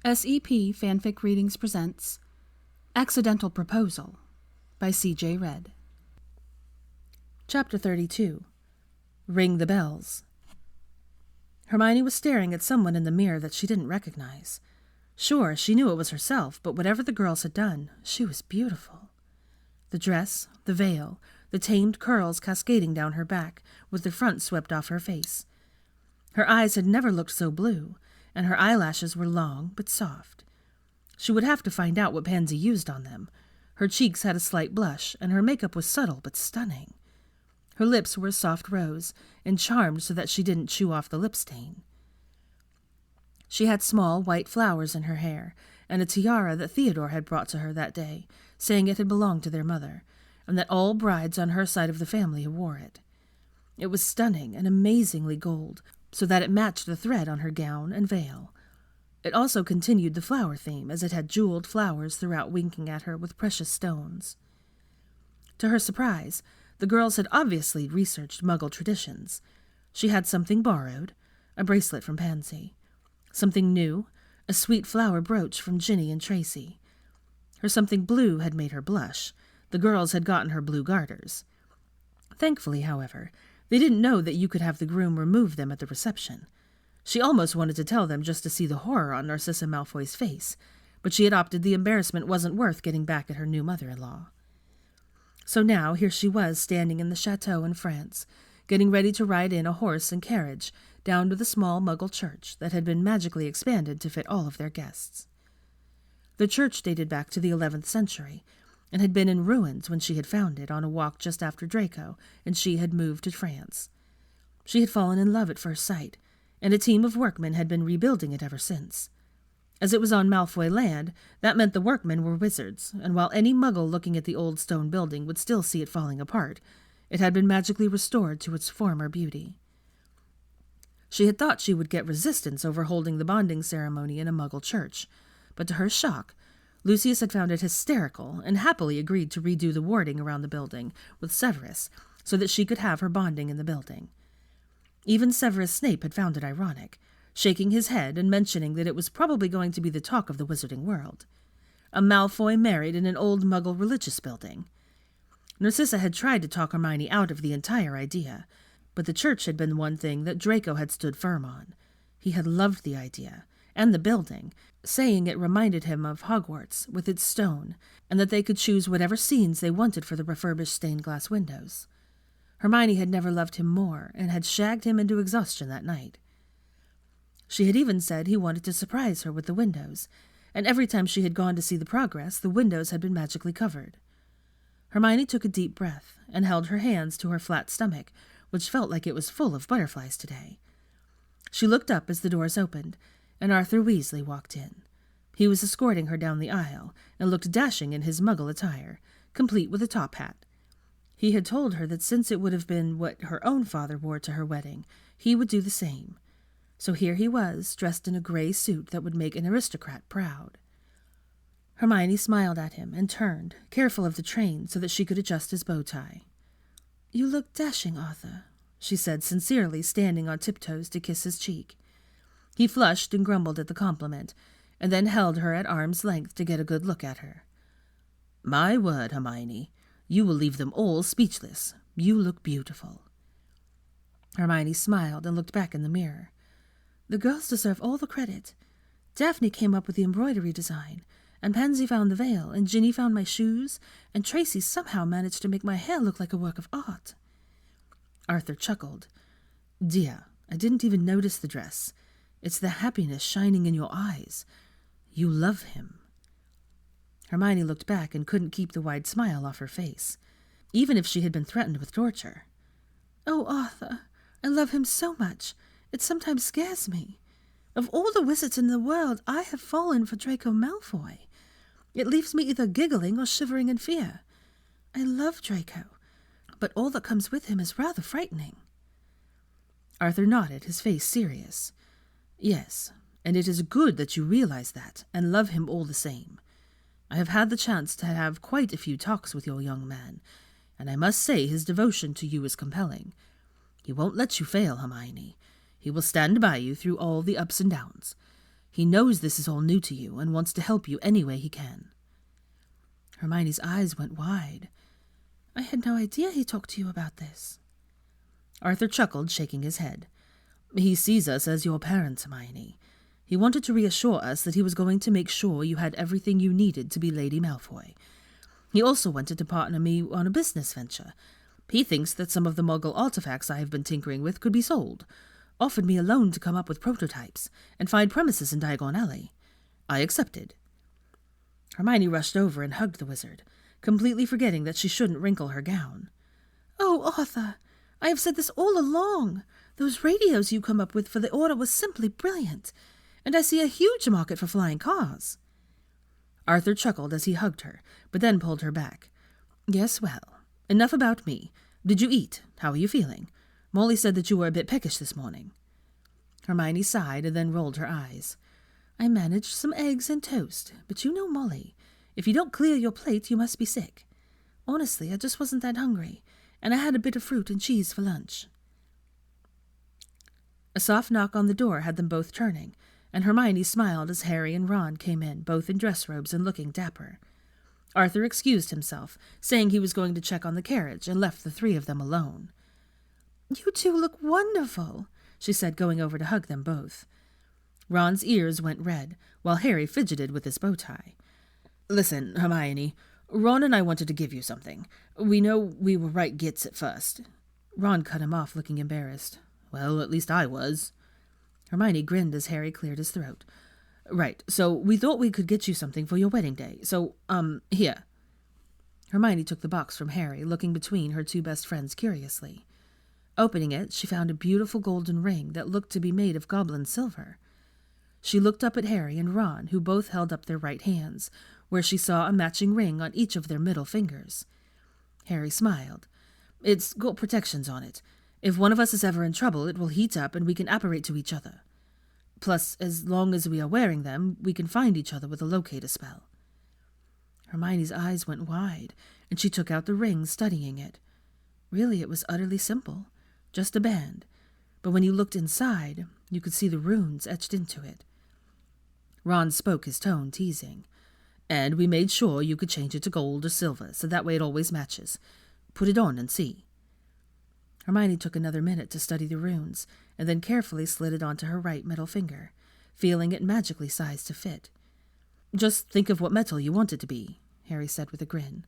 CJRed presents Accidental Proposal by CJRed. Chapter 32. Ring the Bells. Hermione was staring at someone in the mirror that she didn't recognize. Sure, she knew it was herself, but whatever the girls had done, she was beautiful. The dress, the veil, the tamed curls cascading down her back, with the front swept off her face. Her eyes had never looked so blue, and her eyelashes were long but soft. She would have to find out what Pansy used on them. Her cheeks had a slight blush, and her makeup was subtle but stunning. Her lips were a soft rose, and charmed so that she didn't chew off the lip stain. She had small white flowers in her hair, and a tiara that Theodore had brought to her that day, saying it had belonged to their mother, and that all brides on her side of the family wore it. It was stunning and amazingly gold, so that it matched the thread on her gown and veil. It also continued the flower theme, as it had jeweled flowers throughout, winking at her with precious stones. To her surprise, the girls had obviously researched Muggle traditions. She had something borrowed, a bracelet from Pansy. Something new, a sweet flower brooch from Ginny and Tracy. Her something blue had made her blush. The girls had gotten her blue garters. Thankfully, however, they didn't know that you could have the groom remove them at the reception. She almost wanted to tell them just to see the horror on Narcissa Malfoy's face, but she had opted the embarrassment wasn't worth getting back at her new mother-in-law. So now here she was standing in the chateau in France, getting ready to ride in a horse and carriage down to the small Muggle church that had been magically expanded to fit all of their guests. The church dated back to the 11th century, and had been in ruins when she had found it on a walk just after Draco and she had moved to France. She had fallen in love at first sight, and a team of workmen had been rebuilding it ever since. As it was on Malfoy land, that meant the workmen were wizards, and while any Muggle looking at the old stone building would still see it falling apart, it had been magically restored to its former beauty. She had thought she would get resistance over holding the bonding ceremony in a Muggle church, but to her shock, Lucius had found it hysterical and happily agreed to redo the warding around the building with Severus so that she could have her bonding in the building. Even Severus Snape had found it ironic, shaking his head and mentioning that it was probably going to be the talk of the wizarding world. A Malfoy married in an old Muggle religious building. Narcissa had tried to talk Hermione out of the entire idea, but the church had been one thing that Draco had stood firm on. He had loved the idea, and the building, saying it reminded him of Hogwarts with its stone, and that they could choose whatever scenes they wanted for the refurbished stained-glass windows. Hermione had never loved him more, and had shagged him into exhaustion that night. She had even said he wanted to surprise her with the windows, and every time she had gone to see the progress, the windows had been magically covered. Hermione took a deep breath, and held her hands to her flat stomach, which felt like it was full of butterflies today. She looked up as the doors opened, and Arthur Weasley walked in. He was escorting her down the aisle, and looked dashing in his Muggle attire, complete with a top hat. He had told her that since it would have been what her own father wore to her wedding, he would do the same. So here he was, dressed in a gray suit that would make an aristocrat proud. Hermione smiled at him and turned, careful of the train so that she could adjust his bow tie. "You look dashing, Arthur," she said sincerely, standing on tiptoes to kiss his cheek. He flushed and grumbled at the compliment, and then held her at arm's length to get a good look at her. "My word, Hermione, you will leave them all speechless. You look beautiful." Hermione smiled and looked back in the mirror. "The girls deserve all the credit. Daphne came up with the embroidery design, and Pansy found the veil, and Ginny found my shoes, and Tracy somehow managed to make my hair look like a work of art." Arthur chuckled. "Dear, I didn't even notice the dress. It's the happiness shining in your eyes. You love him." Hermione looked back and couldn't keep the wide smile off her face, even if she had been threatened with torture. "Oh, Arthur, I love him so much, it sometimes scares me. Of all the wizards in the world, I have fallen for Draco Malfoy. It leaves me either giggling or shivering in fear. I love Draco, but all that comes with him is rather frightening." Arthur nodded, his face serious. "Yes, and it is good that you realize that, and love him all the same. I have had the chance to have quite a few talks with your young man, and I must say his devotion to you is compelling. He won't let you fail, Hermione. He will stand by you through all the ups and downs. He knows this is all new to you and wants to help you any way he can." Hermione's eyes went wide. "I had no idea he talked to you about this." Arthur chuckled, shaking his head. "He sees us as your parents, Hermione. He wanted to reassure us that he was going to make sure you had everything you needed to be Lady Malfoy. He also wanted to partner me on a business venture. He thinks that some of the Muggle artifacts I have been tinkering with could be sold. Offered me a loan to come up with prototypes and find premises in Diagon Alley. I accepted." Hermione rushed over and hugged the wizard, completely forgetting that she shouldn't wrinkle her gown. "Oh, Arthur, I have said this all along. Those radios you come up with for the Order was simply brilliant, and I see a huge market for flying cars." Arthur chuckled as he hugged her, but then pulled her back. "Yes, well, enough about me. Did you eat? How are you feeling? Molly said that you were a bit peckish this morning." Hermione sighed and then rolled her eyes. "I managed some eggs and toast, but you know Molly. If you don't clear your plate, you must be sick. Honestly, I just wasn't that hungry, and I had a bit of fruit and cheese for lunch." A soft knock on the door had them both turning, and Hermione smiled as Harry and Ron came in, both in dress robes and looking dapper. Arthur excused himself, saying he was going to check on the carriage, and left the three of them alone. "You two look wonderful," she said, going over to hug them both. Ron's ears went red, while Harry fidgeted with his bow tie. "Listen, Hermione, Ron and I wanted to give you something. We know we were right gits at first." Ron cut him off, looking embarrassed. "Well, at least I was." Hermione grinned as Harry cleared his throat. "Right, so we thought we could get you something for your wedding day. So, here." Hermione took the box from Harry, looking between her two best friends curiously. Opening it, she found a beautiful golden ring that looked to be made of goblin silver. She looked up at Harry and Ron, who both held up their right hands, where she saw a matching ring on each of their middle fingers. Harry smiled. "It's got protections on it. If one of us is ever in trouble, it will heat up and we can apparate to each other. Plus, as long as we are wearing them, we can find each other with a locator spell." Hermione's eyes went wide, and she took out the ring, studying it. Really, it was utterly simple. Just a band. But when you looked inside, you could see the runes etched into it. Ron spoke, his tone teasing. "And we made sure you could change it to gold or silver, so that way it always matches. Put it on and see." Hermione took another minute to study the runes, and then carefully slid it onto her right middle finger, feeling it magically sized to fit. "Just think of what metal you want it to be," Harry said with a grin.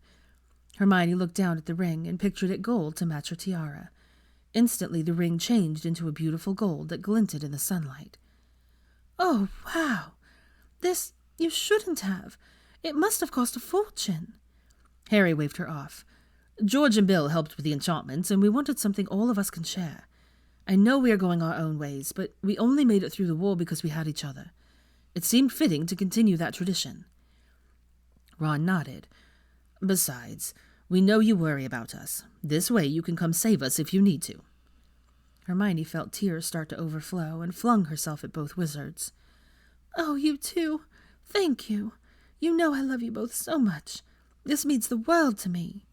Hermione looked down at the ring and pictured it gold to match her tiara. Instantly the ring changed into a beautiful gold that glinted in the sunlight. "Oh, wow! This you shouldn't have. It must have cost a fortune." Harry waved her off. "George and Bill helped with the enchantments, and we wanted something all of us can share. I know we are going our own ways, but we only made it through the war because we had each other. It seemed fitting to continue that tradition." Ron nodded. "Besides, we know you worry about us. This way you can come save us if you need to." Hermione felt tears start to overflow and flung herself at both wizards. "Oh, you two. Thank you. You know I love you both so much. This means the world to me."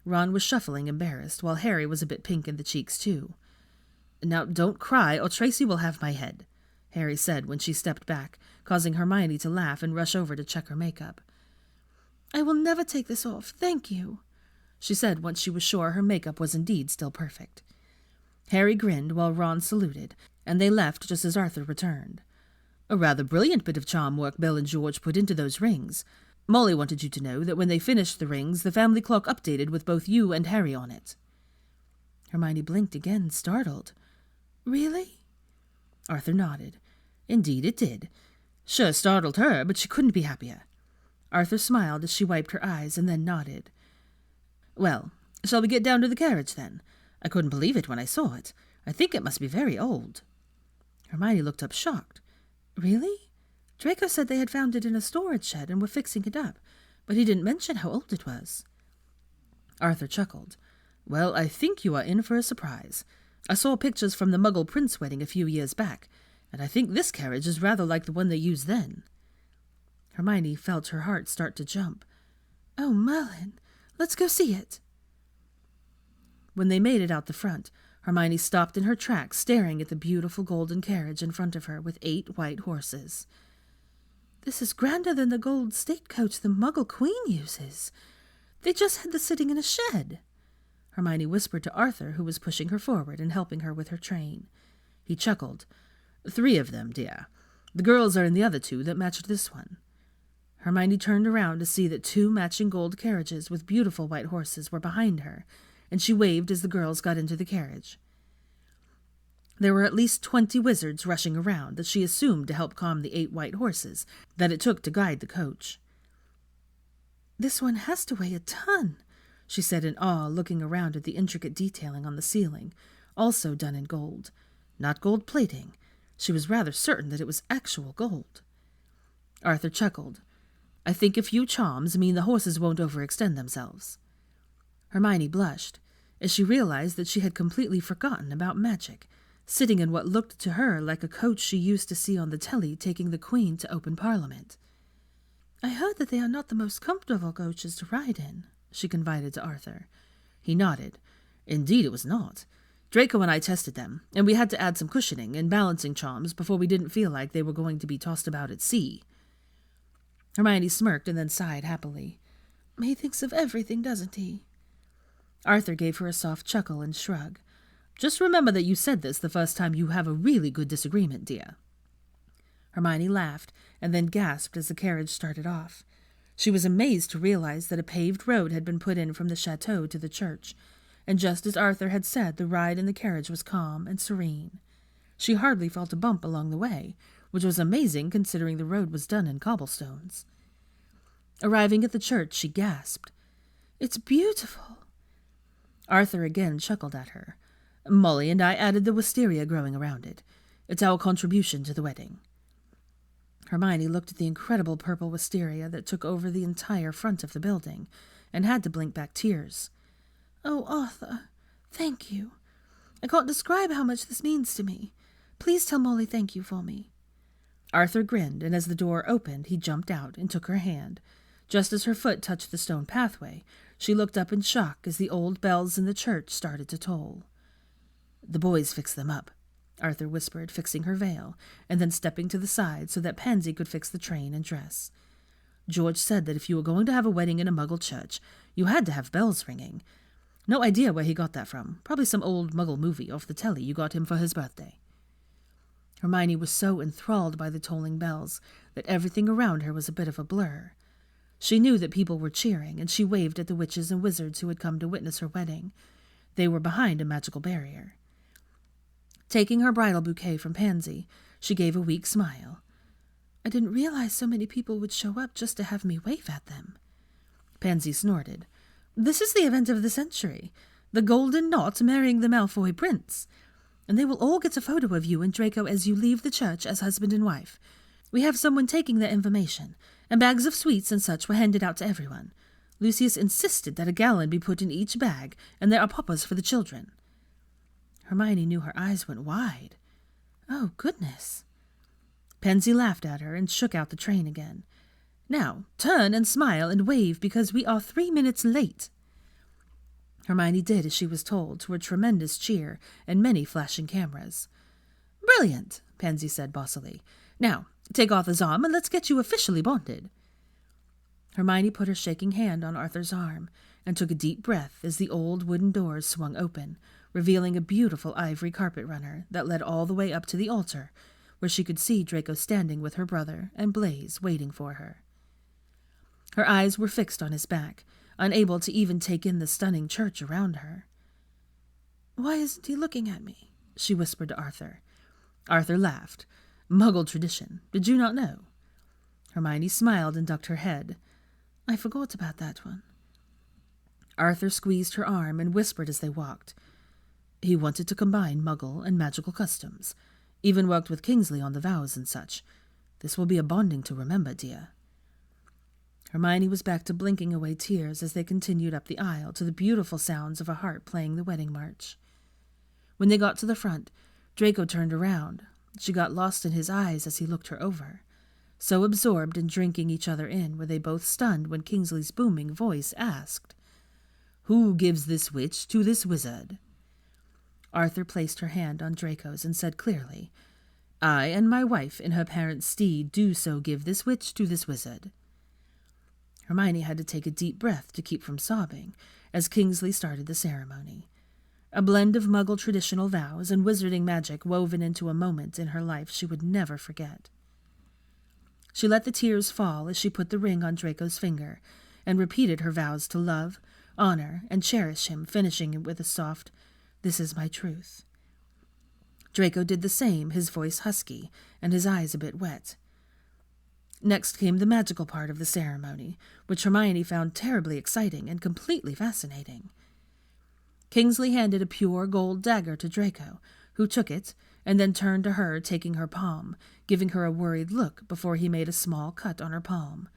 Ron was shuffling, embarrassed, while Harry was a bit pink in the cheeks, too. "Now, don't cry, or Tracy will have my head," Harry said when she stepped back, causing Hermione to laugh and rush over to check her makeup. "I will never take this off, thank you," she said once she was sure her makeup was indeed still perfect. Harry grinned while Ron saluted, and they left just as Arthur returned. "A rather brilliant bit of charm work Bill and George put into those rings. Molly wanted you to know that when they finished the rings, the family clock updated with both you and Harry on it." Hermione blinked again, startled. "Really?" Arthur nodded. "Indeed it did. Sure startled her, but she couldn't be happier." Arthur smiled as she wiped her eyes and then nodded. "Well, shall we get down to the carriage, then? I couldn't believe it when I saw it. I think it must be very old." Hermione looked up shocked. "Really? Draco said they had found it in a storage shed and were fixing it up, but he didn't mention how old it was." Arthur chuckled. "Well, I think you are in for a surprise. I saw pictures from the Muggle Prince wedding a few years back, and I think this carriage is rather like the one they used then." Hermione felt her heart start to jump. "Oh, Merlin, let's go see it." When they made it out the front, Hermione stopped in her tracks, staring at the beautiful golden carriage in front of her with 8 white horses. "This is grander than the gold stagecoach the Muggle Queen uses. They just had this sitting in a shed," Hermione whispered to Arthur, who was pushing her forward and helping her with her train. He chuckled. 3 of them, dear. The girls are in the other 2 that matched this one." Hermione turned around to see that 2 matching gold carriages with beautiful white horses were behind her, and she waved as the girls got into the carriage. There were at least 20 wizards rushing around that she assumed to help calm the 8 white horses that it took to guide the coach. "This one has to weigh a ton," she said in awe, looking around at the intricate detailing on the ceiling, also done in gold. Not gold plating. She was rather certain that it was actual gold. Arthur chuckled. "I think a few charms mean the horses won't overextend themselves." Hermione blushed, as she realized that she had completely forgotten about magic, sitting in what looked to her like a coach she used to see on the telly taking the Queen to open Parliament. "I heard that they are not the most comfortable coaches to ride in," she confided to Arthur. He nodded. "Indeed it was not. Draco and I tested them, and we had to add some cushioning and balancing charms before we didn't feel like they were going to be tossed about at sea." Hermione smirked and then sighed happily. "He thinks of everything, doesn't he?" Arthur gave her a soft chuckle and shrug. "Just remember that you said this the first time you have a really good disagreement, dear." Hermione laughed and then gasped as the carriage started off. She was amazed to realize that a paved road had been put in from the chateau to the church, and just as Arthur had said, the ride in the carriage was calm and serene. She hardly felt a bump along the way, which was amazing considering the road was done in cobblestones. Arriving at the church, she gasped. "It's beautiful." Arthur again chuckled at her. "Molly and I added the wisteria growing around it. It's our contribution to the wedding." Hermione looked at the incredible purple wisteria that took over the entire front of the building, and had to blink back tears. "Oh, Arthur, thank you. I can't describe how much this means to me. Please tell Molly thank you for me." Arthur grinned, and as the door opened, he jumped out and took her hand. Just as her foot touched the stone pathway, she looked up in shock as the old bells in the church started to toll. "The boys fixed them up," Arthur whispered, fixing her veil, and then stepping to the side so that Pansy could fix the train and dress. "George said that if you were going to have a wedding in a Muggle church, you had to have bells ringing. No idea where he got that from. Probably some old Muggle movie off the telly you got him for his birthday." Hermione was so enthralled by the tolling bells that everything around her was a bit of a blur. She knew that people were cheering, and she waved at the witches and wizards who had come to witness her wedding. They were behind a magical barrier. Taking her bridal bouquet from Pansy, she gave a weak smile. "I didn't realize so many people would show up just to have me wave at them." Pansy snorted. "This is the event of the century. The Golden Knot marrying the Malfoy prince. And they will all get a photo of you and Draco as you leave the church as husband and wife. We have someone taking their information, and bags of sweets and such were handed out to everyone. Lucius insisted that a gallon be put in each bag, and there are poppers for the children." Hermione knew her eyes went wide. "Oh, goodness." Pansy laughed at her and shook out the train again. "Now, turn and smile and wave because we are 3 minutes late." Hermione did as she was told, to a tremendous cheer and many flashing cameras. "Brilliant," Pansy said bossily. "Now, take Arthur's arm and let's get you officially bonded." Hermione put her shaking hand on Arthur's arm and took a deep breath as the old wooden doors swung open, revealing a beautiful ivory carpet runner that led all the way up to the altar, where she could see Draco standing with her brother and Blaise waiting for her. Her eyes were fixed on his back, unable to even take in the stunning church around her. "Why isn't he looking at me?" she whispered to Arthur. Arthur laughed. "Muggle tradition. Did you not know?" Hermione smiled and ducked her head. "I forgot about that one." Arthur squeezed her arm and whispered as they walked. He wanted to combine Muggle and magical customs. Even worked with Kingsley on the vows and such. This will be a bonding to remember, dear. Hermione was back to blinking away tears as they continued up the aisle to the beautiful sounds of a harp playing the wedding march. When they got to the front, Draco turned around. She got lost in his eyes as he looked her over. So absorbed in drinking each other in were they both stunned when Kingsley's booming voice asked, "Who gives this witch to this wizard?" Arthur placed her hand on Draco's and said clearly, "I and my wife in her parents' stead do so give this witch to this wizard." Hermione had to take a deep breath to keep from sobbing as Kingsley started the ceremony. A blend of Muggle traditional vows and wizarding magic woven into a moment in her life she would never forget. She let the tears fall as she put the ring on Draco's finger and repeated her vows to love, honor, and cherish him, finishing it with a soft, "This is my truth." Draco did the same, his voice husky and his eyes a bit wet. Next came the magical part of the ceremony, which Hermione found terribly exciting and completely fascinating. Kingsley handed a pure gold dagger to Draco, who took it and then turned to her, taking her palm, giving her a worried look before he made a small cut on her palm,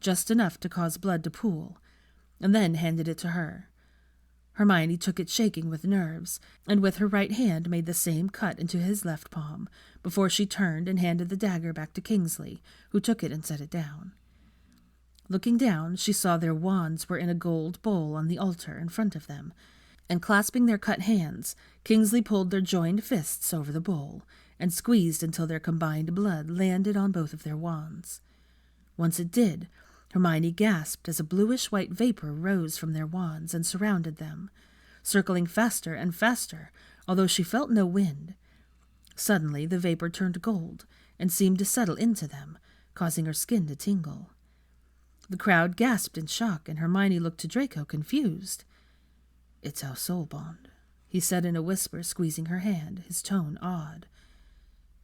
just enough to cause blood to pool, and then handed it to her. Hermione took it shaking with nerves, and with her right hand made the same cut into his left palm, before she turned and handed the dagger back to Kingsley, who took it and set it down. Looking down, she saw their wands were in a gold bowl on the altar in front of them, and clasping their cut hands, Kingsley pulled their joined fists over the bowl, and squeezed until their combined blood landed on both of their wands. Once it did, Hermione gasped as a bluish-white vapor rose from their wands and surrounded them, circling faster and faster, although she felt no wind. Suddenly the vapor turned gold and seemed to settle into them, causing her skin to tingle. The crowd gasped in shock, and Hermione looked to Draco confused. "It's our soul bond," he said in a whisper, squeezing her hand, his tone odd.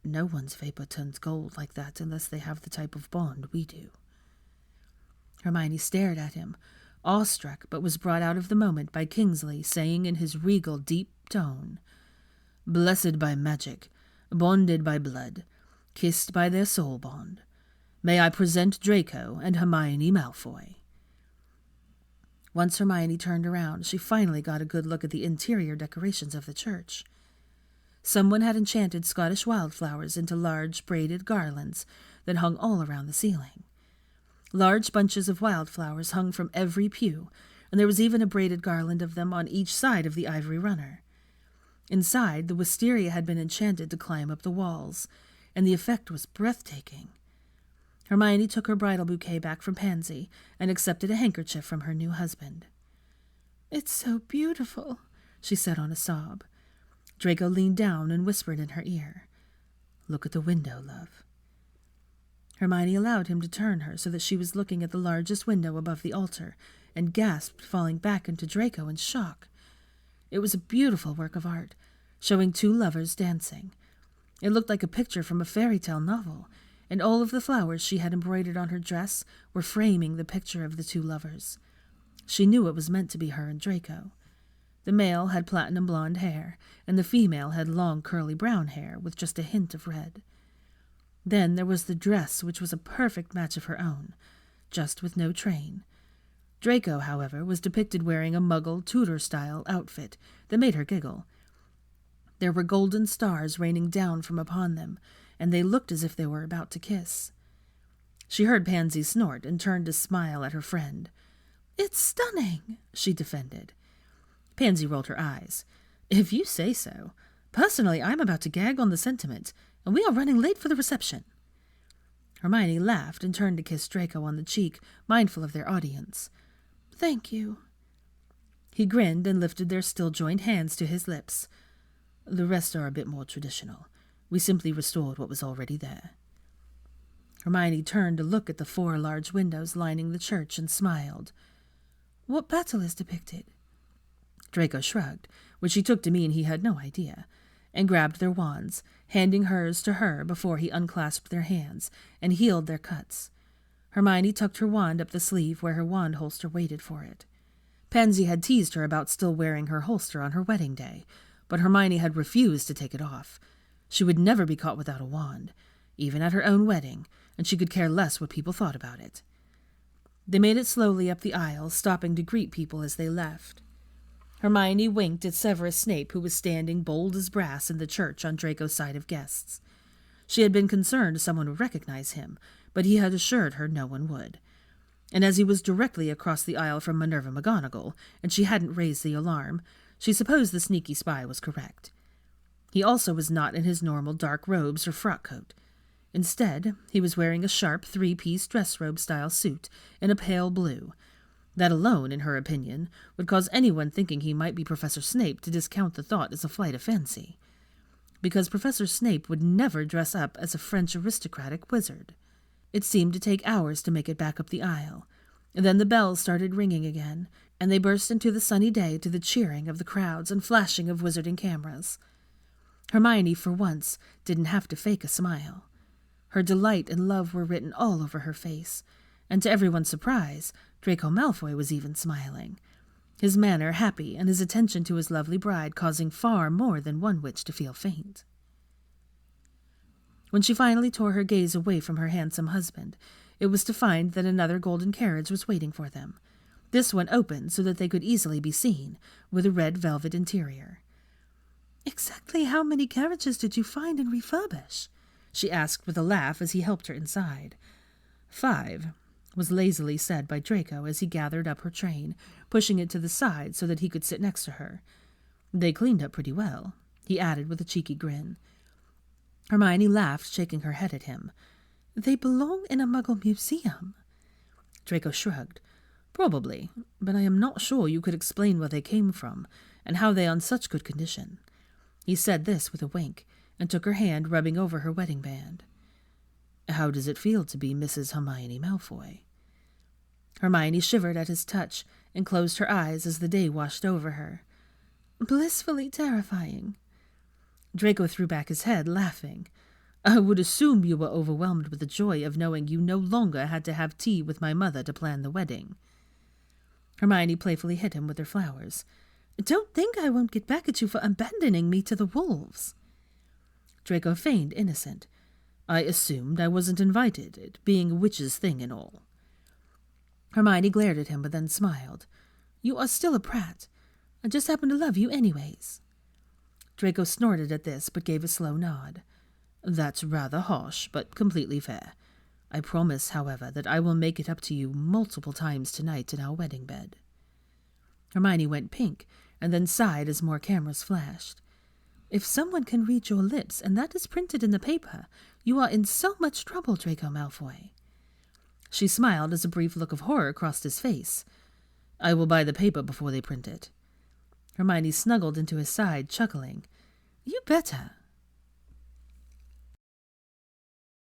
"No one's vapor turns gold like that unless they have the type of bond we do." Hermione stared at him, awestruck, but was brought out of the moment by Kingsley saying in his regal, deep tone, "Blessed by magic, bonded by blood, kissed by their soul bond, may I present Draco and Hermione Malfoy." Once Hermione turned around, she finally got a good look at the interior decorations of the church. Someone had enchanted Scottish wildflowers into large braided garlands that hung all around the ceiling. Large bunches of wildflowers hung from every pew, and there was even a braided garland of them on each side of the ivory runner. Inside, the wisteria had been enchanted to climb up the walls, and the effect was breathtaking. Hermione took her bridal bouquet back from Pansy and accepted a handkerchief from her new husband. "It's so beautiful," she said on a sob. Draco leaned down and whispered in her ear, "Look at the window, love." Hermione allowed him to turn her so that she was looking at the largest window above the altar, and gasped, falling back into Draco in shock. It was a beautiful work of art, showing two lovers dancing. It looked like a picture from a fairy tale novel, and all of the flowers she had embroidered on her dress were framing the picture of the two lovers. She knew it was meant to be her and Draco. The male had platinum blonde hair, and the female had long curly brown hair with just a hint of red. Then there was the dress, which was a perfect match of her own, just with no train. Draco, however, was depicted wearing a Muggle Tudor-style outfit that made her giggle. There were golden stars raining down from upon them, and they looked as if they were about to kiss. She heard Pansy snort and turned to smile at her friend. "It's stunning," she defended. Pansy rolled her eyes. "If you say so. Personally, I'm about to gag on the sentiment, and we are running late for the reception." Hermione laughed and turned to kiss Draco on the cheek, mindful of their audience. "Thank you." He grinned and lifted their still joined hands to his lips. "The rest are a bit more traditional. We simply restored what was already there." Hermione turned to look at the 4 large windows lining the church and smiled. "What battle is depicted?" Draco shrugged, which he took to mean he had no idea, and grabbed their wands, handing hers to her before he unclasped their hands and healed their cuts. Hermione tucked her wand up the sleeve where her wand holster waited for it. Pansy had teased her about still wearing her holster on her wedding day, but Hermione had refused to take it off. She would never be caught without a wand, even at her own wedding, and she could care less what people thought about it. They made it slowly up the aisle, stopping to greet people as they left. Hermione winked at Severus Snape, who was standing bold as brass in the church on Draco's side of guests. She had been concerned someone would recognize him, but he had assured her no one would. And as he was directly across the aisle from Minerva McGonagall, and she hadn't raised the alarm, She supposed the sneaky spy was correct. He also was not in his normal dark robes or frock coat. Instead, he was wearing a sharp three-piece dress robe-style suit in a pale blue. That alone, in her opinion, would cause anyone thinking he might be Professor Snape to discount the thought as a flight of fancy. Because Professor Snape would never dress up as a French aristocratic wizard. It seemed to take hours to make it back up the aisle. And then the bells started ringing again, and they burst into the sunny day to the cheering of the crowds and flashing of wizarding cameras. Hermione, for once, didn't have to fake a smile. Her delight and love were written all over her face, and to everyone's surprise, Draco Malfoy was even smiling, his manner happy and his attention to his lovely bride causing far more than one witch to feel faint. When she finally tore her gaze away from her handsome husband, it was to find that another golden carriage was waiting for them. This one open so that they could easily be seen, with a red velvet interior. "Exactly how many carriages did you find and refurbish?" she asked with a laugh as he helped her inside. 5, was lazily said by Draco as he gathered up her train, pushing it to the side so that he could sit next to her. "They cleaned up pretty well," he added with a cheeky grin. Hermione laughed, shaking her head at him. "They belong in a Muggle museum." Draco shrugged. "Probably, but I am not sure you could explain where they came from, and how they are in such good condition." He said this with a wink, and took her hand, rubbing over her wedding band. "How does it feel to be Mrs. Hermione Malfoy?" Hermione shivered at his touch, and closed her eyes as the day washed over her. "Blissfully terrifying." Draco threw back his head, laughing. "I would assume you were overwhelmed with the joy of knowing you no longer had to have tea with my mother to plan the wedding." Hermione playfully hit him with her flowers. "Don't think I won't get back at you for abandoning me to the wolves." Draco feigned innocent. "I assumed I wasn't invited, it being a witch's thing and all." Hermione glared at him but then smiled. "You are still a prat. I just happen to love you anyways." Draco snorted at this, but gave a slow nod. "That's rather harsh, but completely fair. I promise, however, that I will make it up to you multiple times tonight in our wedding bed." Hermione went pink, and then sighed as more cameras flashed. "If someone can read your lips, and that is printed in the paper, you are in so much trouble, Draco Malfoy." She smiled as a brief look of horror crossed his face. "I will buy the paper before they print it." Hermione snuggled into his side, chuckling. "You better."